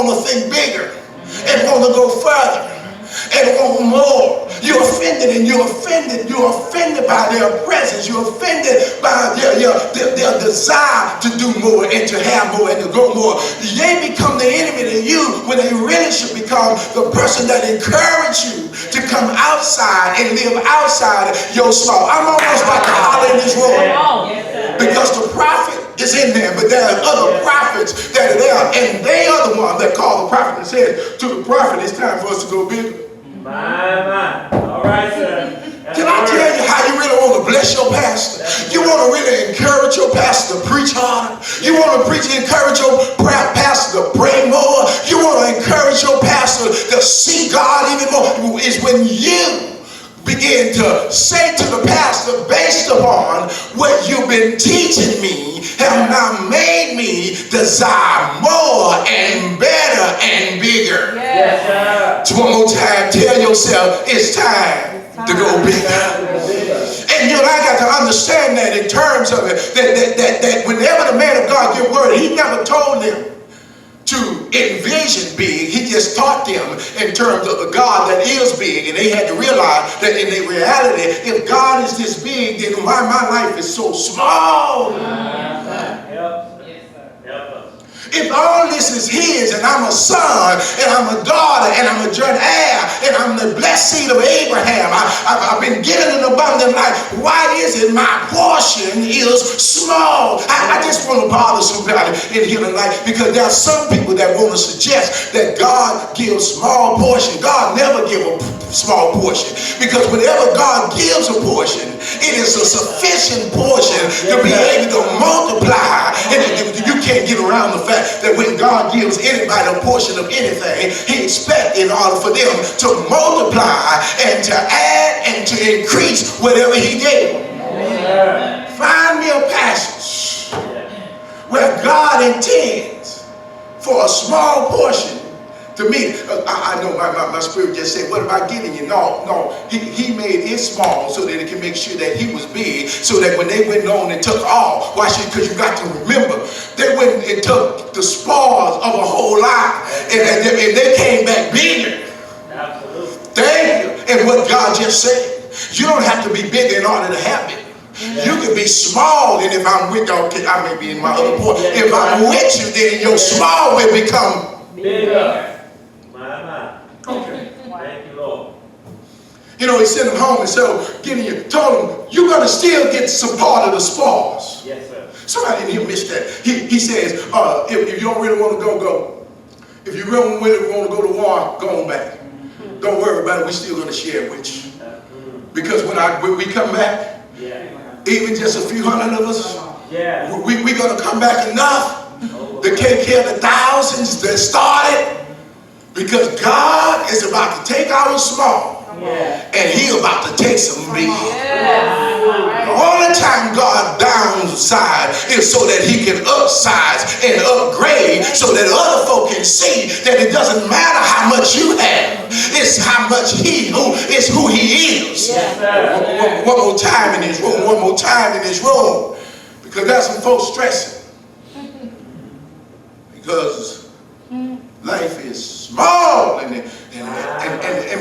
want to think bigger and want to go further and want more. You're offended, and you're offended. You're offended by their presence. You're offended by their desire to do more and to have more and to go more. They become the enemy to you when they really should become the person that encourage you to come outside and live outside your small. I'm almost about to holler in this room because the prophet is in there, but there are other prophets that are there, and they are the ones that call the prophet and says to the prophet, it's time for us to go bigger. My. All right, sir. Can I tell you how you really want to bless your pastor? You want to really encourage your pastor to preach harder. You want to encourage your pastor to pray more. You want to encourage your pastor to see God even more. Is when you begin to say to the pastor, based upon what you've been teaching me, have now made me desire more and better and bigger. Yes, sir. So one more time, tell yourself it's time to go bigger. And you know, I got to understand that in terms of it, that whenever the man of God give word, he never told them to envision big. He just taught them in terms of the God that is big, and they had to realize that in their reality, if God is this big, then why my life is so small? If all this is his, and I'm a son, and I'm a daughter, and I'm a joint heir, and I'm the blessed seed of Abraham, I've been given an abundant life, why is it my portion is small? I just want to bother somebody in here tonight, because there are some people that want to suggest that God gives small portion. God never gives a small portion, because whenever God gives a portion, it is a sufficient portion to be able to multiply. And you can't get around the fact that when God gives anybody a portion of anything, he expects in order for them to multiply and to add and to increase whatever he gave. Find me a passage where God intends for a small portion to me. I know my spirit just said, what about giving you? No. He made it small so that it can make sure that he was big, so that when they went on and took all, why should? Because you got to remember, they went and took the spoils of a whole lot, and they came back bigger. Absolutely. Thank you. And what God just said, you don't have to be big in order to have it. You can be small, and if I'm with you, I may be in my other point. If I'm with you, then your small will become bigger. Okay. Thank you, Lord. You know, he sent him home, and so told him, you're going to still get some part of the spoils. Yes, sir. Somebody in here missed that. He says, if you don't really want to go. If you really want to go to war, go on back. Don't worry about it. We're still going to share it with you. Because when we come back, even just a few hundred of us, we're going to come back enough to take care of the thousands that started. Because God is about to take our small, and he's about to take some big. The only time God downsize is so that he can upsize and upgrade, so that other folk can see that it doesn't matter how much you have, it's how much it's who he is. One more time in this room, one more time in this room, because there's some folks stressing because life is small, and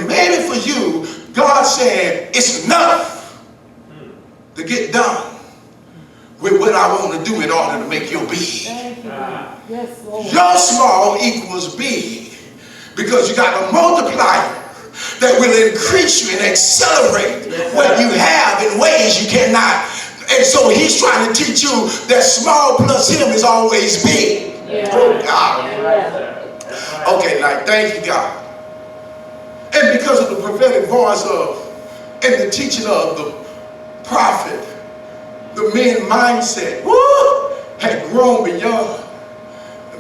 maybe for you, God said it's enough to get done with what I want to do in order to make you big. Yes, Lord. Your small equals big, because you got a multiplier that will increase you and accelerate what you have in ways you cannot. And so he's trying to teach you that small plus him is always big. Oh God. Okay, like, thank you, God. And because of the prophetic voice and the teaching of the prophet, the men's mindset had grown beyond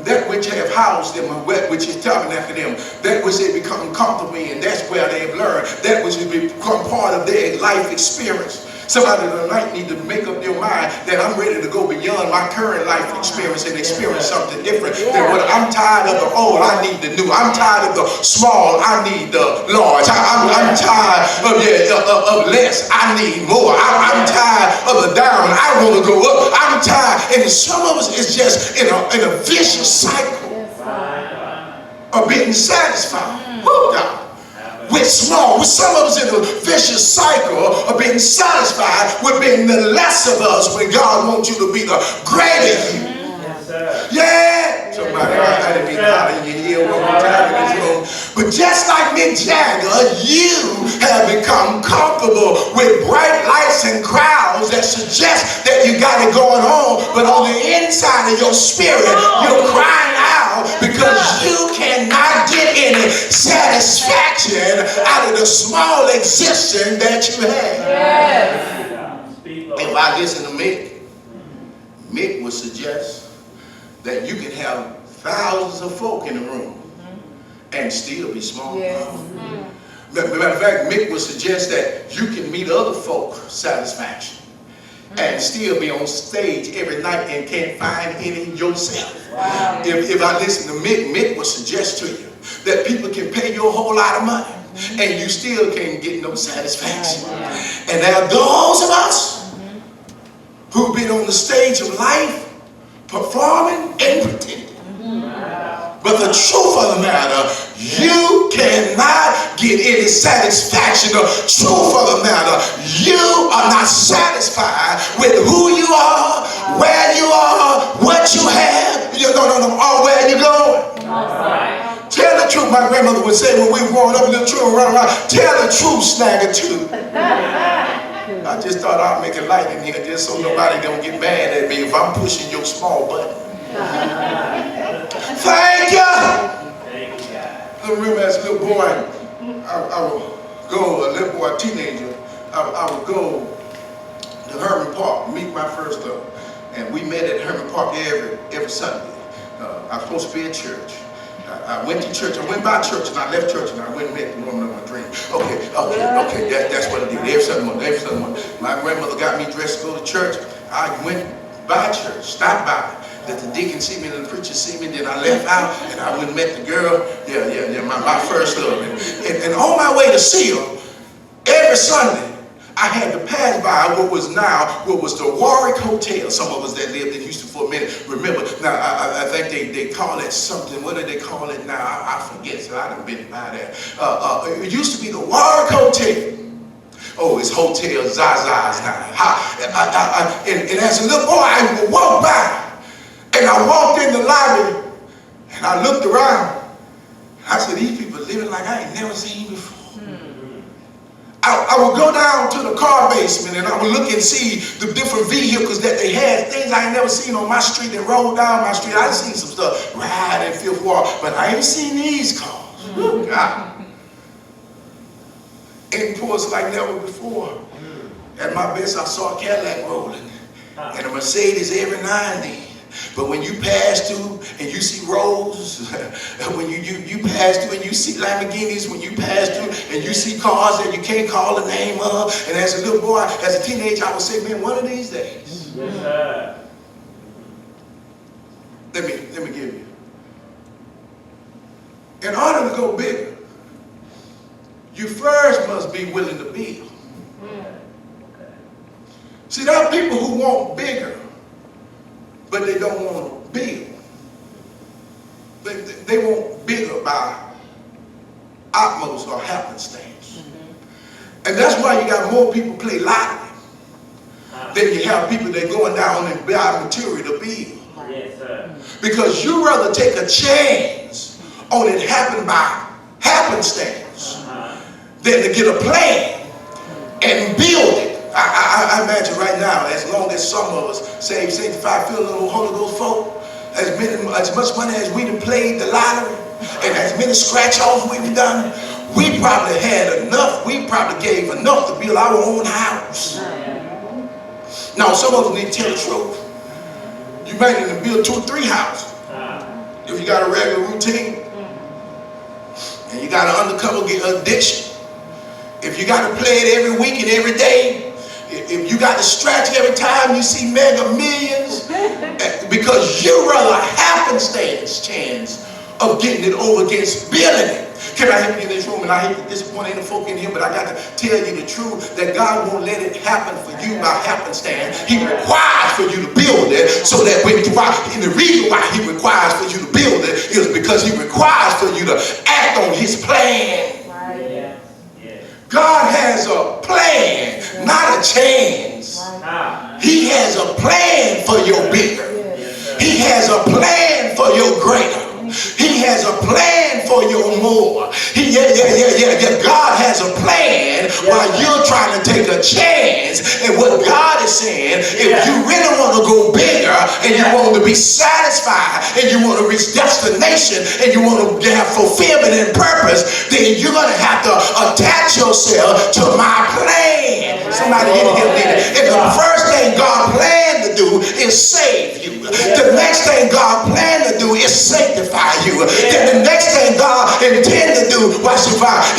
that which have housed them, and that which is tabernacled them, that which they become comfortable in. That's where they have learned. That which has become part of their life experience. Somebody tonight need to make up their mind that I'm ready to go beyond my current life experience and experience something different than what I'm tired of the old. I need the new. I'm tired of the small. I need the large. I'm tired of less. I need more. I'm tired of the down. I want to go up. I'm tired. And some of us is just in a vicious cycle. of being satisfied. Woo, God. With small, with some of us in a vicious cycle of being satisfied with being the less of us when God wants you to be the greater you. Yes, sir. Yeah. Somebody, I didn't mean to holler in your ear one more time in this room. But just like Mick Jagger, you have become comfortable with bright lights and crowds that suggest that you got it going on, but on the inside of your spirit, you're crying out because you cannot get any satisfaction out of the small existence that you have. Yes. If I listen to Mick would suggest that you can have thousands of folk in the room and still be small. Yes. Matter of fact, Mick would suggest that you can meet other folk satisfaction and still be on stage every night and can't find any yourself. Wow. If I listen to Mick would suggest to you that people can pay you a whole lot of money and you still can't get no satisfaction. And there are those of us who've been on the stage of life performing and pretending. But the truth of the matter, you cannot get any satisfaction. The truth of the matter, you are not satisfied with who you are, where you are, what you have, or where you're going. Tell the truth, my grandmother would say when we were growing up, little children run around, tell the truth, snag a tooth. I just thought I'd make it light in here just so nobody don't get mad at me if I'm pushing your small button. Thank you. I remember as a little boy, I would go, a little boy, a teenager, I would go to Herman Park, meet my first love. And we met at Herman Park every Sunday. I was supposed to be at church. I went to church, I went by church and I left church and I went and met the woman of my dream. Okay, that's what I did. Every Sunday morning. My grandmother got me dressed to go to church. I went by church, stopped by. Let the deacon see me and the preacher see me, then I left out and I went and met the girl, my first love. And on my way to see her, every Sunday, I had to pass by what was the Warwick Hotel. Some of us that lived in Houston for a minute remember. Now, I think they call it something. What do they call it now? I forget, so I done been by there. It used to be the Warwick Hotel. Oh, it's Hotel Zaza's now. And as a little boy, I would walk by. And I walked in the lobby and I looked around. I said, these people living like I ain't never seen before. I would go down to the car basement and I would look and see the different vehicles that they had, things I ain't never seen on my street and rolled down my street. I've seen some stuff ride in Fifth Ward, but I ain't seen these cars. God. Imports like never before. At my best, I saw a Cadillac rolling and a Mercedes every now and then. But when you pass through and you see Rolls, when you pass through and you see Lamborghinis, when you pass through and you see cars that you can't call the name of, and as a little boy, as a teenager, I would say, man, one of these days, let me give you. In order to go bigger, you first must be willing to build. See, there are people who want bigger, but they don't want to build. They want bigger by osmosis or happenstance. And that's why you got more people play lottery than you have people that going down and buy material to build. Yes, sir. Because you rather take a chance on it happening by happenstance than to get a plan and build it. I imagine right now, as long as some of us saved, sanctified, filled with the Holy Ghost folk, as much money as we done played the lottery, and as many scratch-offs we've done, we probably had enough, we probably gave enough to build our own house. Now, some of us need to tell the truth. You might need to build 2 or 3 houses. If you got a regular routine, and you got an undercover addiction, if you got to play it every week and every day, if you got to stretch every time you see Mega Millions, because you rather happenstance chance of getting it over against building it. Can I help you in this room? And I hate to disappoint any folk in here, but I got to tell you the truth that God won't let it happen for you by happenstance. He requires for you to build it so that and the reason why he requires for you to build it is because he requires for you to act on his plan. God has a plan, not a chance. He has a plan for your bigger. He has a plan for your greater. He has a plan for your more. God has a plan while you're trying to take a chance. And what God is saying, if you really want to go bigger and you want to be satisfied and you want to reach destination and you want to have fulfillment and purpose, then you're going to have to attach yourself to my plan. Somebody in here did it. And the first thing God planned to do is save you. The next thing God planned to do is sanctify you. Then the next thing God intended to do,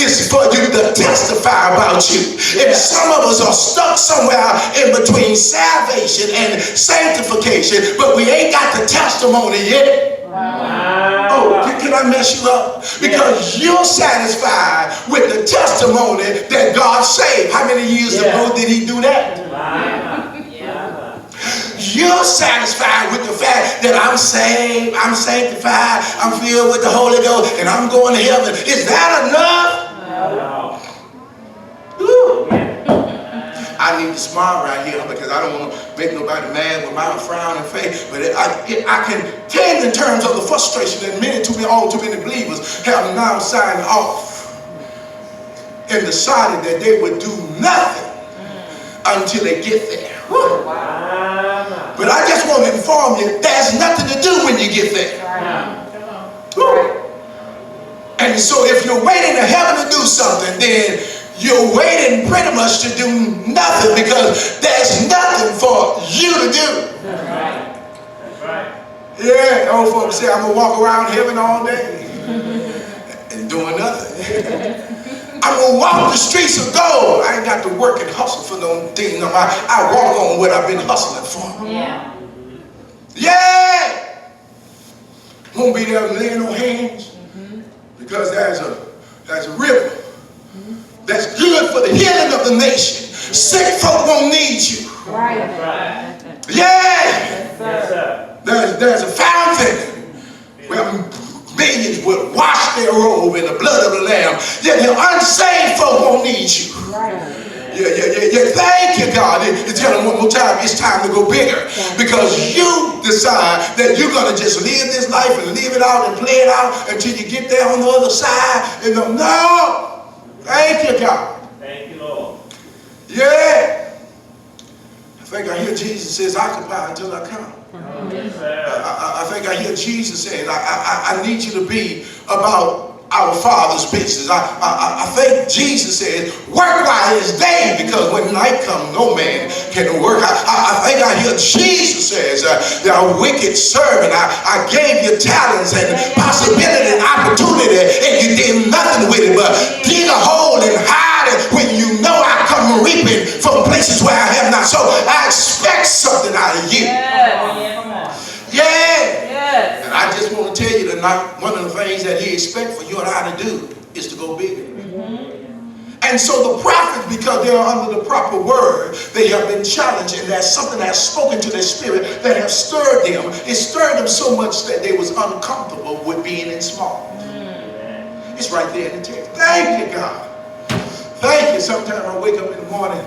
is for you to testify about you. And some of us are stuck somewhere in between salvation and sanctification, but we ain't got the testimony yet. Oh, can I mess you up? Because you're satisfied with the testimony that God saved. How many years ago did he do that? You're satisfied with the fact that I'm saved, I'm sanctified, I'm filled with the Holy Ghost, and I'm going to heaven. Is that enough? No. I need to smile right here because I don't want to make nobody mad with my frowning face. But I can tell in terms of the frustration that all too many believers have now signed off and decided that they would do nothing until they get there. But I just want to inform you, there's nothing to do when you get there. And so if you're waiting to heaven to do something, then you're waiting pretty much to do nothing because there's nothing for you to do. That's right. Yeah, old folks say I'm going to walk around heaven all day and doing nothing. I'm going to walk the streets of gold. I ain't got to work and hustle for no thing. I walk on what I've been hustling for. Yeah. Won't be there laying on hands because there's a river that's good for the healing of the nation. Sick folk won't need you. Yeah. There's a fountain where millions will wash their robe in the blood of the Lamb. Yet the unsaved folk won't need you. Yeah. Thank you, God. Tell them one more time, it's time to go bigger. Because you decide that you're going to just live this life and live it out and play it out until you get there on the other side. And no. Thank you, God. Thank you, Lord. Yeah. I think I hear Jesus says, occupy until I come. Yes, sir. I think I hear Jesus saying, I need you to be about our Father's business. I think Jesus said, work while it's day, because when night comes, no man can work. I think I hear Jesus says, thou wicked servant, I gave you talents and possibility and opportunity, and you did nothing with it, but dig a hole and hide it when you know I come reaping from places where I have not. So I expect something out of you. Yeah. And I just want to tell you tonight, one of the things that he expects for you and I to do is to go bigger. And so the prophets, because they are under the proper word, they have been challenged, and that's something that has spoken to their spirit that have stirred them. It stirred them so much that they was uncomfortable with being in small. It's right there in the text. Thank you, God. Thank you. Sometimes I wake up in the morning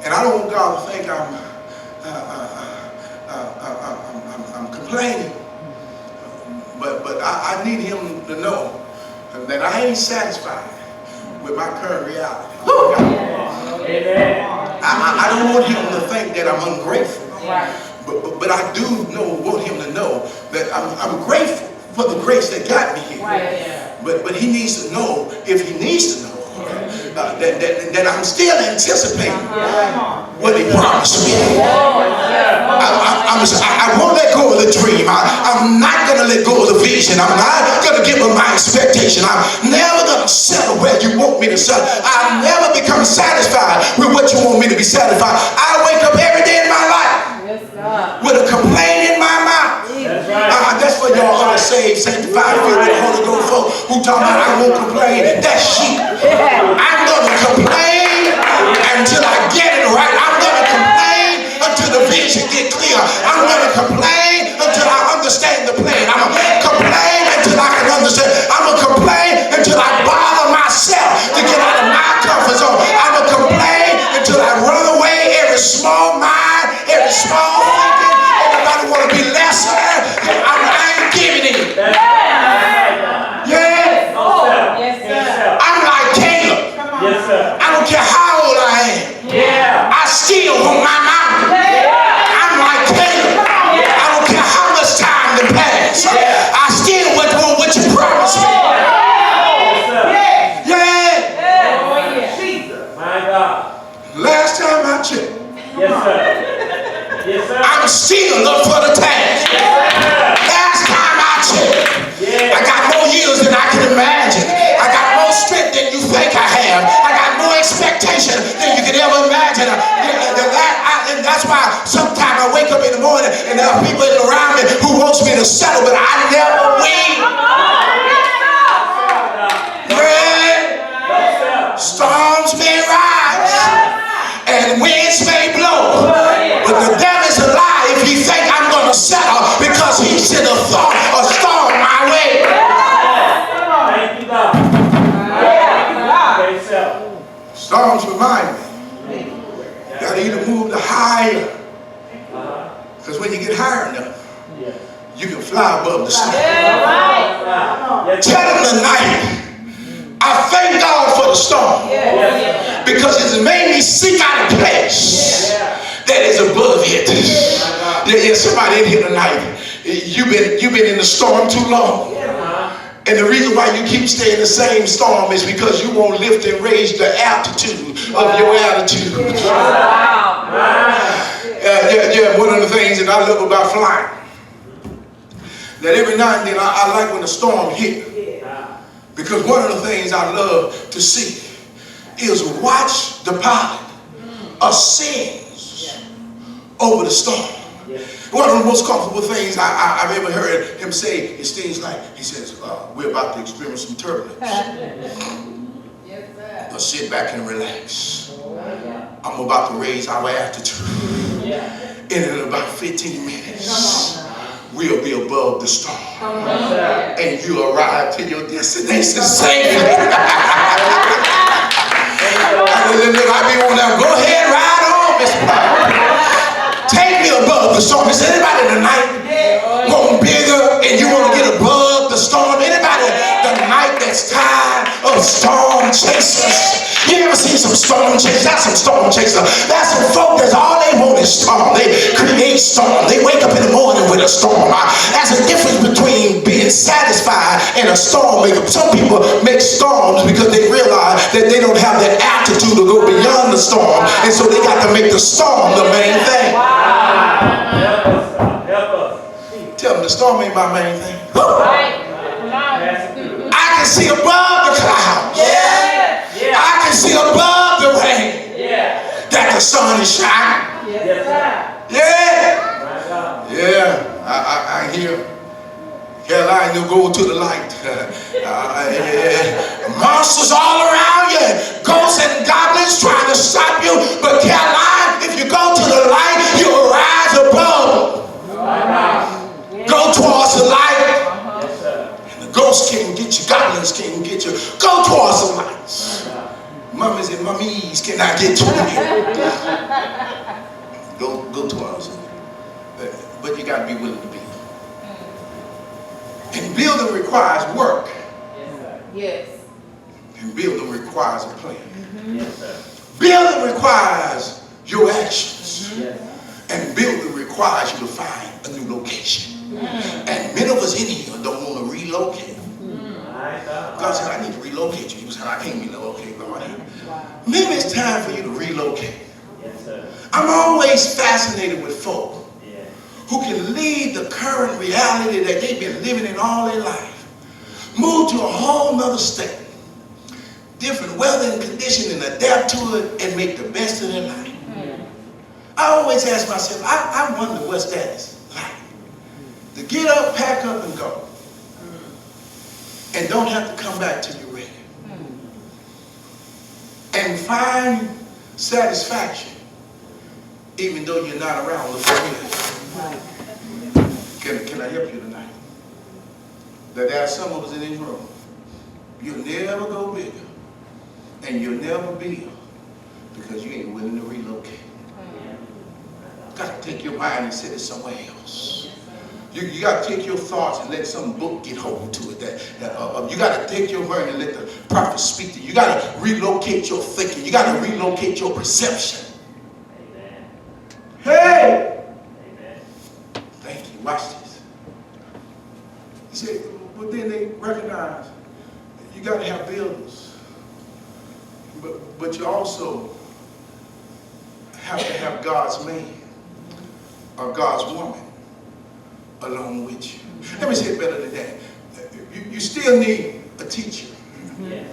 and I don't want God to think I'm complaining, but I need him to know that I ain't satisfied with my current reality. I don't want him to think that I'm ungrateful, but I do want him to know that I'm grateful for the grace that got me here. But he needs to know, if he needs to know, that I'm still anticipating what he promised me. I won't let go of the dream. I'm not going to let go of the vision. I'm not going to give up my expectation. I'm never going to settle where you want me to settle. I'll never become satisfied with what you want me to be satisfied. I wake up every day in my life with a complaint in my mouth. That's right. That's for of y'all other saved, sanctified, filled with the Holy Ghost folk who talking about I won't complain. That's sheep. I'm going to complain until I get it right. I'm going to complain until the vision get clear. I'm going to complain until I understand the plan. I'm going to complain until I can understand. I'm going to complain until I bother myself to get out of my comfort zone. I'm going to complain until I run away every small mind, every small thinking. Everybody want to be lesser. I ain't giving it. Yeah. I'm like Caleb. Yes, sir. I don't care how old I am. Yeah. I still want my mountain. I'm like Caleb. I don't care how much time to pass. I still want what you promised me. My God. Last time I checked, Yes, sir. Yes, sir. I'm still up for the task. Last time I checked, I got more years than I can imagine. I got more strength than you think I have. I got more expectation than you could ever imagine. And that's why sometimes I wake up in the morning and there are people around me who wants me to settle, but I never will. Storms may rise and winds may blow, but the devil's a lie if he think I'm going to settle because he should have thought a storm my way. Thank you, God. Praise God. Storms remind me, you got to either move to higher, because when you get higher enough, you can fly above the storm. Tell him tonight, I thank God for the storm because it's made me seek out a place that is above it. Yeah, somebody in here tonight, you've been in the storm too long. And the reason why you keep staying in the same storm is because you won't lift and raise the altitude of your attitude. One of the things that I love about flying, that every now and then I like when the storm hits. Because one of the things I love to see is watch the pilot ascend over the storm. One of the most comfortable things I've ever heard him say is things like, he says, we're about to experience some turbulence. But sit back and relax. I'm about to raise our altitude. And in about 15 minutes, we'll be above the storm. And you arrive to your destination safely. I be on there, go ahead, ride on, Mr. Pilot. Take me above the storm. Is anybody tonight want bigger and you want to get above the storm? Anybody tonight that's tired of storm chasers? You ever seen some storm chasers? That's some storm chasers. That's some folk that's all they want is storm. They create storm. They wake up in the morning with a storm. That's a difference between being satisfied and a storm maker. Some people make storms because they realize that they don't have that altitude to go beyond the storm, and so they got to make the storm the main thing. Help us, God. Help us. Tell them the storm ain't my main thing. I can see above the clouds. I can see above the rain that the sun is shining. I hear Carolina, you go to the light. Monsters all around you, ghosts and goblins trying to stop you. But Carolina, if you go to the light, you'll rise above. Go towards the light. And the ghosts can't get you, goblins can't get you. Go towards the light. Mummies and mummies cannot get to you. Go towards it. But you got to be willing to be. And building requires work. And building requires a plan. Building requires your actions. And building requires you to find a new location. And many of us in here don't want to relocate. God said, I need to relocate you. You said, I can't relocate, God. Maybe it's time for you to relocate. I'm always fascinated with folk who can leave the current reality that they've been living in all their life, move to a whole nother state, different weather and condition, and adapt to it and make the best of their life. I always ask myself, I wonder what's that like, to Get up, pack up, and go. And don't have to come back till you're ready. And find satisfaction even though you're not around the familiar. Can I help you tonight? That there are some of us in this room. You'll never go bigger and you'll never build because you ain't willing to relocate. Got to take your mind and set it somewhere else. You got to take your thoughts and let some book get hold to it. You got to take your mind and let the prophet speak to you. You got to relocate your thinking. You got to relocate your perception. Amen. Hey! Amen. Thank you. Watch this. He said, but then they recognize you got to have builders. But you also have to have God's man or God's woman along with you. Let me say it better than that. You still need a teacher. Yes.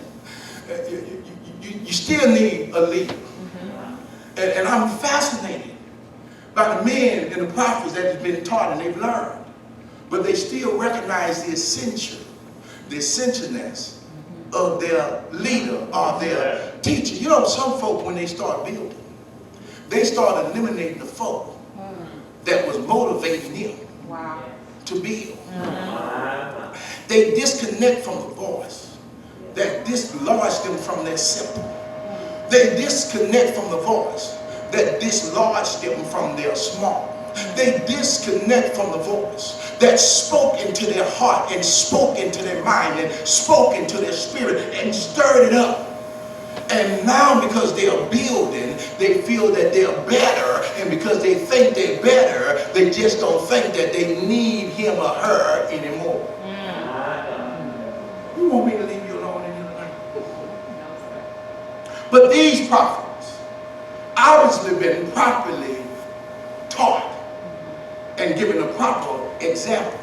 You still need a leader. And I'm fascinated by the men and the prophets that have been taught and they've learned. But they still recognize the essentialness of their leader or their teacher. You know, some folk, when they start building, they start eliminating the folk that was motivating them to build. They disconnect from the voice that dislodged them from their simple. They disconnect from the voice that dislodged them from their small. They disconnect from the voice that spoke into their heart and spoke into their mind and spoke into their spirit and stirred it up. And now because they are building, they feel that they're better. And because they think they're better, they just don't think that they need him or her anymore. You want me to leave you alone in your life? But these prophets obviously been properly taught and given a proper example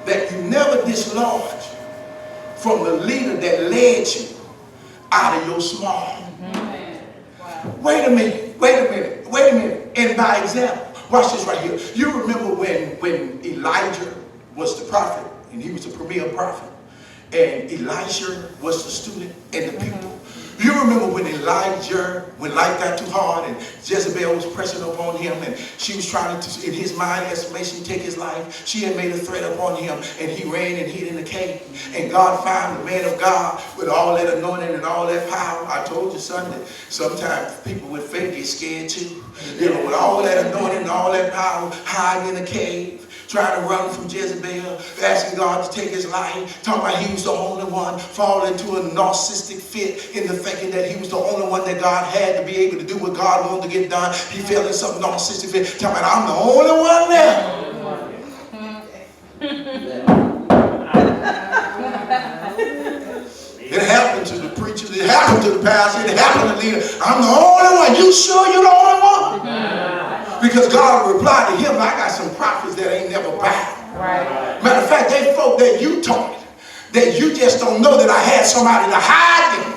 that you never dislodge from the leader that led you out of your small. Wait a minute. And by example, watch this right here. You remember when Elijah was the prophet and he was the premier prophet and Elisha was the student and the people. You remember when life got too hard and Jezebel was pressing upon him and she was trying to, in his mind estimation, take his life. She had made a threat upon him and he ran and hid in the cave. And God found the man of God with all that anointing and all that power. I told you, son, that sometimes people with faith get scared too. You know, with all that anointing and all that power, hiding in the cave, trying to run from Jezebel, asking God to take his life, talking about he was the only one, falling into a narcissistic fit into thinking that he was the only one that God had to be able to do what God wanted to get done. He fell in some narcissistic fit, talking about I'm the only one there. It happened to the preacher, it happened to the pastor, it happened to the leader. I'm the only one. You sure you're the only one? Because God replied to him, I got some prophets that ain't never bowed. Matter of fact, they folk that you taught, that you just don't know that I had somebody to hide them.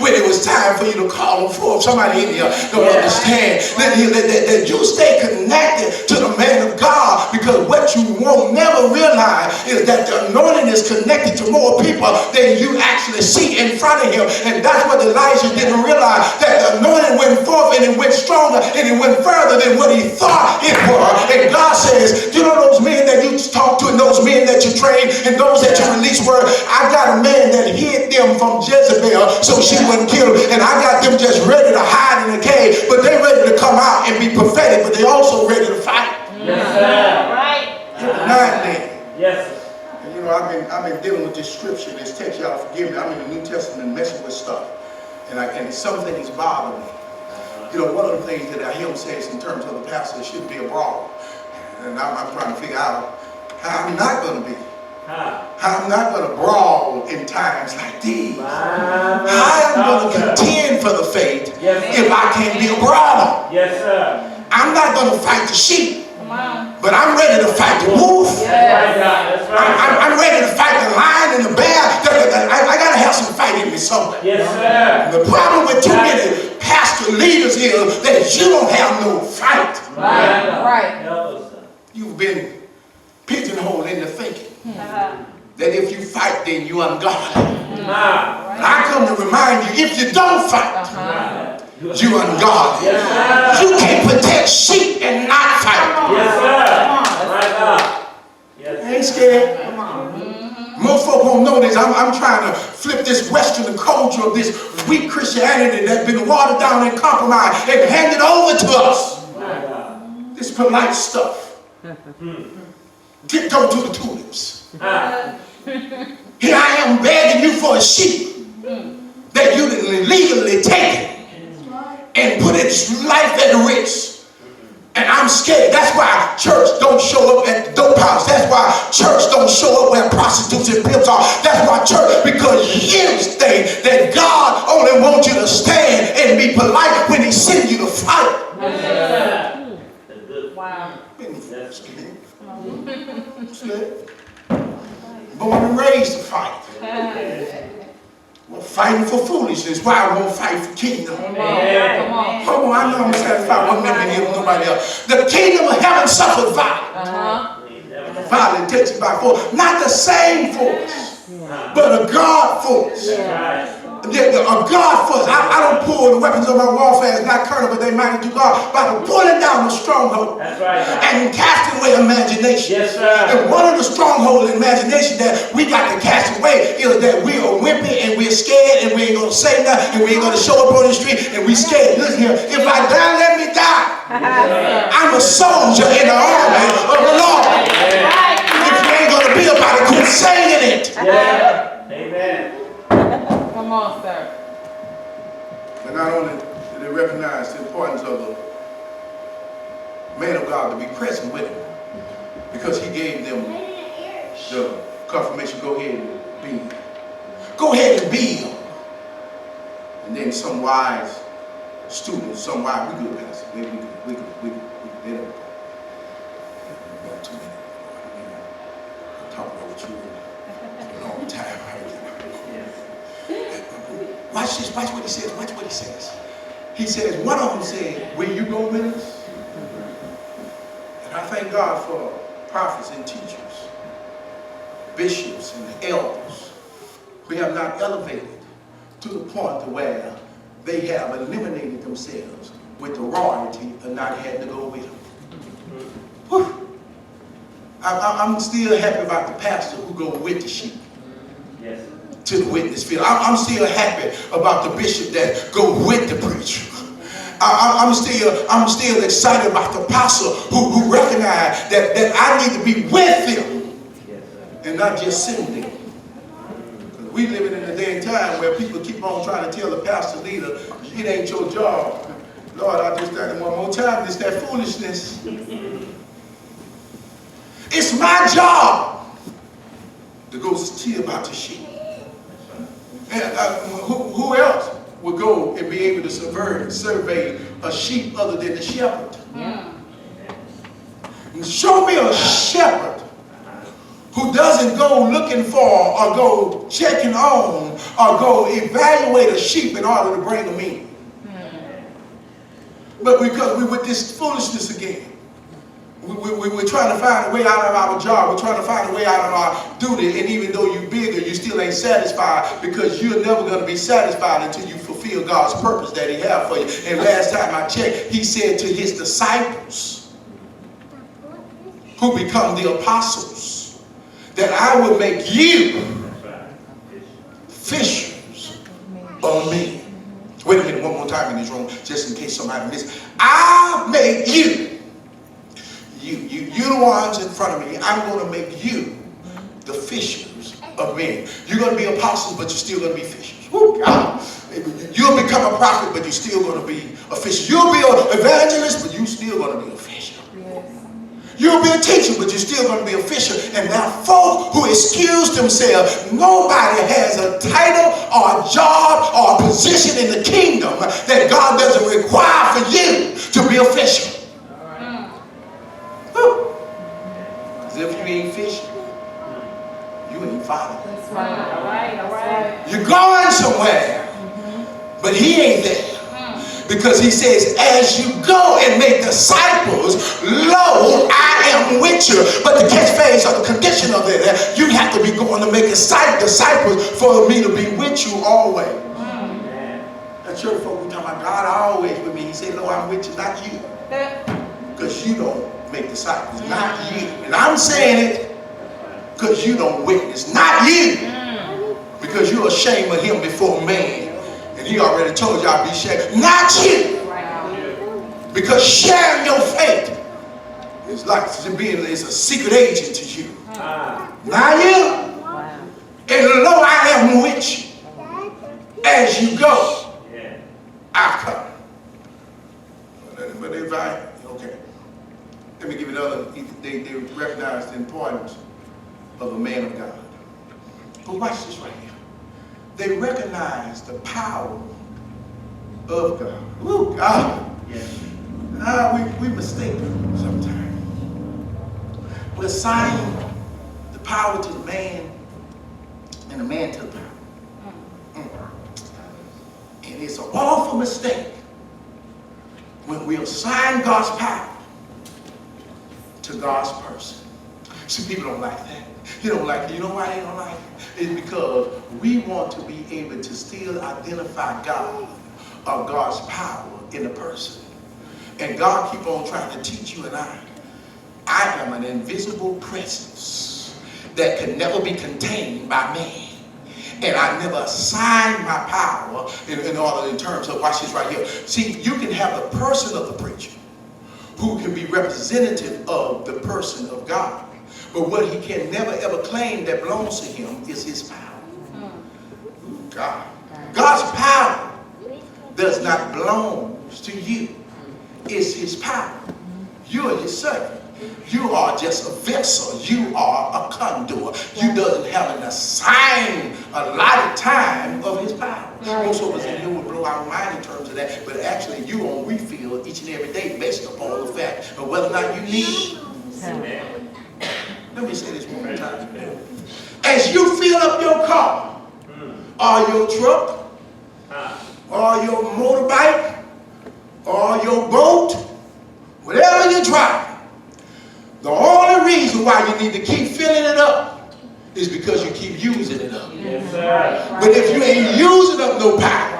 When it was time for you to call them forth. Somebody in here don't understand that you stay connected to the man of God, because what you won't never realize is that the anointing is connected to more people than you actually see in front of him. And that's what Elijah didn't realize, that the anointing went forth and it went stronger and it went further than what he thought it was. And God says, you know those men that you talk to and those men that you train and those that you release word, I got a man that hid them from Jezebel so she wouldn't kill them, and I got them just ready to hide in the cave, but they ready to come out and be prophetic, but they also ready to fight. Yes, sir. Right. Yes, sir. And you know, I've been dealing with this scripture, this text, y'all forgive me. I'm in the New Testament messing with stuff, and some things bother me. You know, one of the things that I hear him say is in terms of the pastor, it shouldn't be a brawl, and I'm trying to figure out how I'm not going to be. I'm not going to brawl in times like these. I am going to contend for the faith if I can't be a brawler. Yes, sir. I'm not going to fight the sheep, but I'm ready to fight the wolf. That's right. I'm ready to fight the lion and the bear. I got to have some fight in me somewhere. Yes, sir. The problem with too many pastor leaders is that you don't have no fight. Right. Help us, sir. You've been pigeonholed into thinking that if you fight, then you ungodly. And I come to remind you, if you don't fight, you ungodly. You can't protect sheep and not fight. Yes, sir. My God. I ain't scared. Most folk won't know this. I'm trying to flip this Western culture of this weak Christianity that's been watered down and compromised and handed over to us. This polite stuff. Tiptoe to the tulips. Here I am begging you for a sheep that you didn't legally take and put its life at risk. And I'm scared. That's why church don't show up at the dope house. That's why church don't show up where prostitutes and pimps are. That's why church, because you think that God only wants you to stand and be polite when he sends you to fight. Wow. Born and raised to fight. We're fighting for foolishness. Why I won't fight for kingdom? Come on. Come on, I know I'm satisfied one minute here with nobody else. The kingdom of heaven suffers violence. Violence takes it by force. Not the same force, but a God force. A God force. I don't pull the weapons of my warfare as not carnal, but they mighty to God. By pulling down the stronghold and casting away imagination. Yes, sir. And one of the strongholds in imagination that we got to cast away is that we are wimpy and we're scared and we ain't going to say nothing and we ain't going to show up on the street and we scared. Listen here, if I die, let me die. I'm a soldier in the army of the Lord. If you ain't going to be about it, quit saying it. Amen. Come on, sir. And not only did they recognize the importance of the man of God to be present with him, because he gave them the confirmation, go ahead and build. Go ahead and build. And then some wise students, some wise, we good, Pastor. We good. They don't. About 2 minutes. I'm talking over you a long time. Watch this, watch what he says, watch what he says. He says, one of them said, will you go with us? And I thank God for prophets and teachers, bishops and elders who have not elevated to the point to where they have eliminated themselves with the royalty and not had to go with them. Whew. I'm still happy about the pastor who go with the sheep. Yes. To the witness field. I'm still happy about the bishop that go with the preacher. I'm still excited about the apostle who recognize that I need to be with them and not just sitting there. We living in a day and time where people keep on trying to tell the pastor leader, it ain't your job. Lord, I just done it one more time. It's that foolishness. It's my job to go see about the sheep. And who else would go and be able to survey a sheep other than the shepherd? And show me a shepherd who doesn't go looking for or go checking on or go evaluate a sheep in order to bring them in. But because we're with this foolishness again. We're trying to find a way out of our job. We're trying to find a way out of our duty. And even though you're bigger, you still ain't satisfied, because you're never going to be satisfied until you fulfill God's purpose that he has for you. And last time I checked, he said to his disciples who become the apostles that I will make you fishers of men. Wait a minute, one more time in this room, just in case somebody missed. I'll make you. You're the ones in front of me. I'm going to make you the fishers of men. You're going to be apostles, but you're still going to be fishers. Woo, God. You'll become a prophet, but you're still going to be a fisher. You'll be an evangelist, but you're still going to be a fisher. You'll be a teacher, but you're still going to be a fisher. And now folk who excuse themselves, nobody has a title or a job or a position in the kingdom that God doesn't require for you to be a fisher. Because if you ain't fishing, you ain't following. That's right. All right. You're going somewhere, but he ain't there. Because he says, as you go and make disciples, lo, I am with you. But the catchphrase or the condition of it, you have to be going to make disciples for me to be with you always. That church folk, we talking about God always with me. He said, Lord, I'm with you, not you. Because you don't make disciples, not you. And I'm saying it because you don't witness, not you. Because you're ashamed of him before man. And he already told you I'll be ashamed. Not you. Because sharing your faith is like being a secret agent to you. Not you. And lo, I am with you. As you go, I come. But if okay. Let me give you another. They recognize the importance of a man of God. But watch this right here. They recognize the power of God. Ooh, God. We mistake sometimes. We assign the power to the man and the man to the power. And it's an awful mistake when we assign God's power to God's person. See, people don't like that. You don't like it. You know why they don't like it? It's because we want to be able to still identify God or God's power in a person. And God keep on trying to teach you and I am an invisible presence that can never be contained by man. And I never assigned my power in terms of, watch this right here. See, you can have the person of the preacher who can be representative of the person of God. But what he can never ever claim that belongs to him is his power. God. God's power does not belong to you. It's his power. You are his servant. You are just a vessel. You are a conduit. You doesn't have an assigned a lot of time of his power. Most of us in here would blow our mind in terms of that, but actually you on refill each and every day based upon the fact of whether or not you need it. Let me say this one more time. As you fill up your car, or your truck, or your motorbike, or your boat, whatever you drive, the only reason why you need to keep filling it up is because you keep using it up. Yes, sir. But if you ain't using up no power,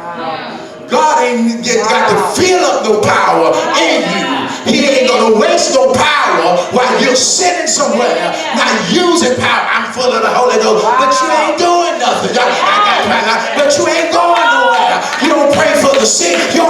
God ain't got to fill up no power in you. He ain't going to waste no power while you're sitting somewhere not using power. I'm full of the Holy Ghost, but you ain't doing nothing. But you ain't going nowhere. You don't pray for the sick. You